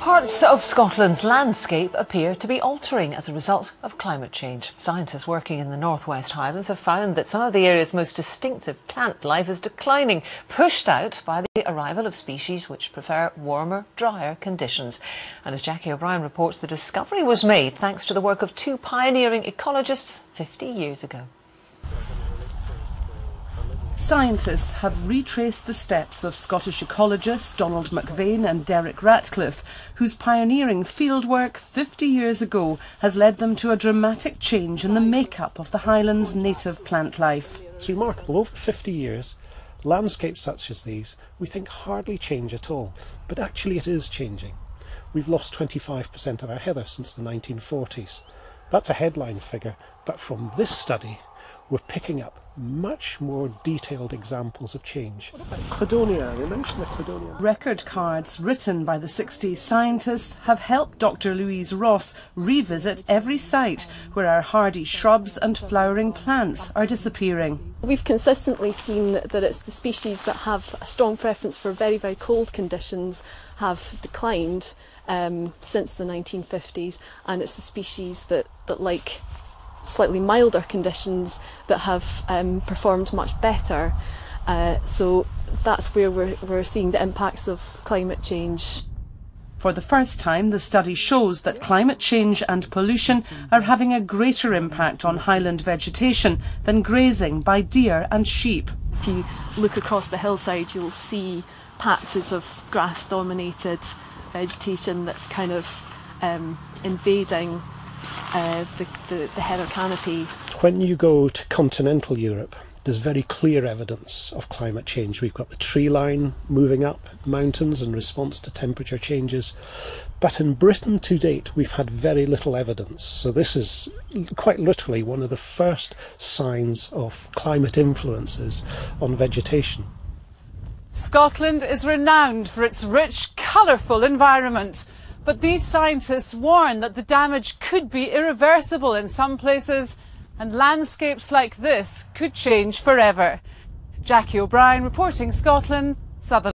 Parts of Scotland's landscape appear to be altering as a result of climate change. Scientists working in the North West Highlands have found that some of the area's most distinctive plant life is declining, pushed out by the arrival of species which prefer warmer, drier conditions. And as Jackie O'Brien reports, the discovery was made thanks to the work of two pioneering ecologists 50 years ago. Scientists have retraced the steps of Scottish ecologists Donald McVeigh and Derek Ratcliffe, whose pioneering fieldwork 50 years ago has led them to a dramatic change in the makeup of the Highlands' native plant life. It's remarkable. Over 50 years, landscapes such as these we think hardly change at all, but actually it is changing. We've lost 25% of our heather since the 1940s. That's a headline figure, but from this study we're picking up much more detailed examples of change. What about Cladonia? They mentioned the Cladonia. Record cards written by the 60s scientists have helped Dr. Louise Ross revisit every site where our hardy shrubs and flowering plants are disappearing. We've consistently seen that it's the species that have a strong preference for very, very cold conditions have declined since the 1950s, and it's the species that like slightly milder conditions that have performed much better. So that's where we're seeing the impacts of climate change. For the first time, the study shows that climate change and pollution are having a greater impact on highland vegetation than grazing by deer and sheep. If you look across the hillside, you'll see patches of grass-dominated vegetation that's kind of invading the heather canopy. When you go to continental Europe, there's very clear evidence of climate change. We've got the tree line moving up mountains in response to temperature changes. But in Britain to date, we've had very little evidence. So this is quite literally one of the first signs of climate influences on vegetation. Scotland is renowned for its rich, colourful environment. But these scientists warn that the damage could be irreversible in some places, and landscapes like this could change forever. Jackie O'Brien reporting Scotland, Sutherland.